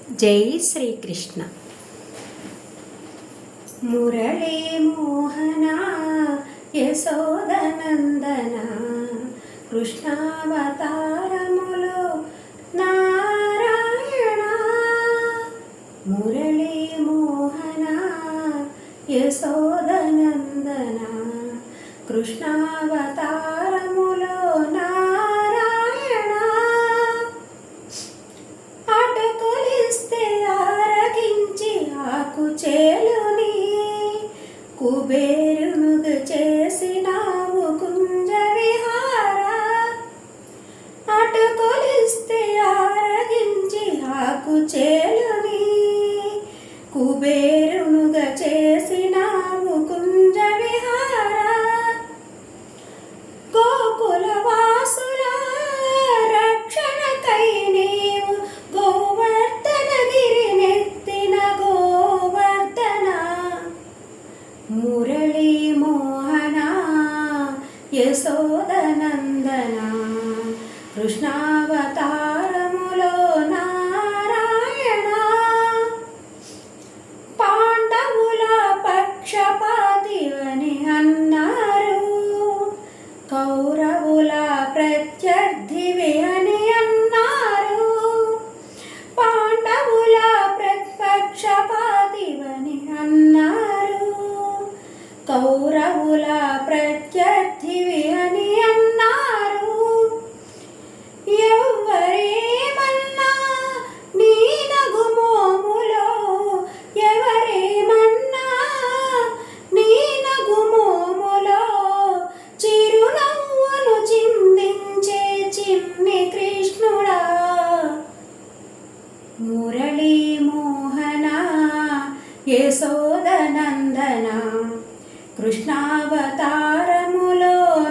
జై శ్రీకృష్ణ. మురళీ మోహన యశోదనందన కృష్ణావతారములో నారాయణ. మురళీ మోహన యశోదనందన కృష్ణావతారములో నారాయణ. అటకొలిస్తే ఆరగించి ఆకుచేలుని కుబేరునుగా చేసినావు కుంజ విహార. అటకొలిస్తే ఆరగించి ఆకుచేలుని కుబేరునుగా చేసినావు కుంజ విహార. గోకుల వాసుల రక్షణకై నీవు గోవర్ధన గిరినెత్తిన గోవర్ధన. మురళీ మోహన యశోదనందన కృష్ణావతారములో నారాయణ. పాండవుల పక్షపాతివని అన్నారు, కౌరవుల ప్రత్యర్థివి అని అన్నారు. పాండవుల పక్షపాతివని అన్నారు, కౌరవుల ప్రత్యర్థివి అని అన్నారు. ఎవరేమన్నా నీ నగుమోములో, ఎవరేమన్నా నీ నగుమోములో చిరునవ్వును చిందించే చిన్ని కృష్ణుడా. మురళీ మోహన యశోదనందన కృష్ణావతారములో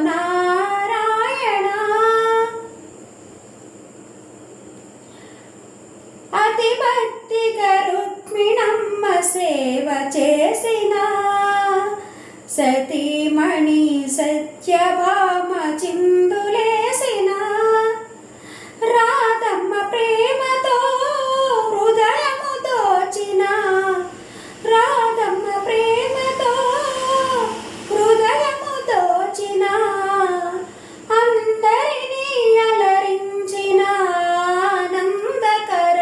నారాయణ. అతి భక్తిగా రుక్మిణమ్మ సేవ చేసిన సతీమణి సత్యభామ చిందులేసిన. రాధమ్మ ప్రేమతో హృదయము దోచిన, రాధమ్మ ప్రేమతో హృదయము దోచిన. అందరినీ అలరించిన ఆనందకర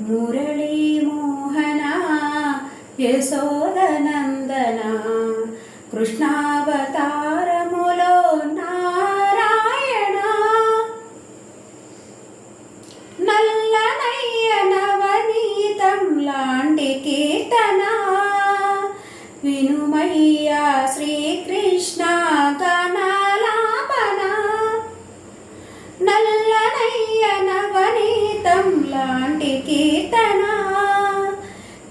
మురళీ మోహన యశోదనందన కృష్ణావతారములో నారాయణ. నల్లనయ్య నవనీతం లాంటి కీర్తన వినుమయ్యా శ్రీకృష్ణ గానాలాపన. నల్లనయ్య నవనీతం లాంటి కీర్తన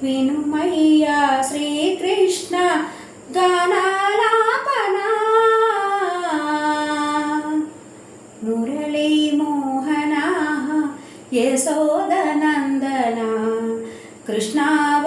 వినుమయ్యా శ్రీకృష్ణ గానాలాపన. మురళీ మోహన యశోదనందన కృష్ణావ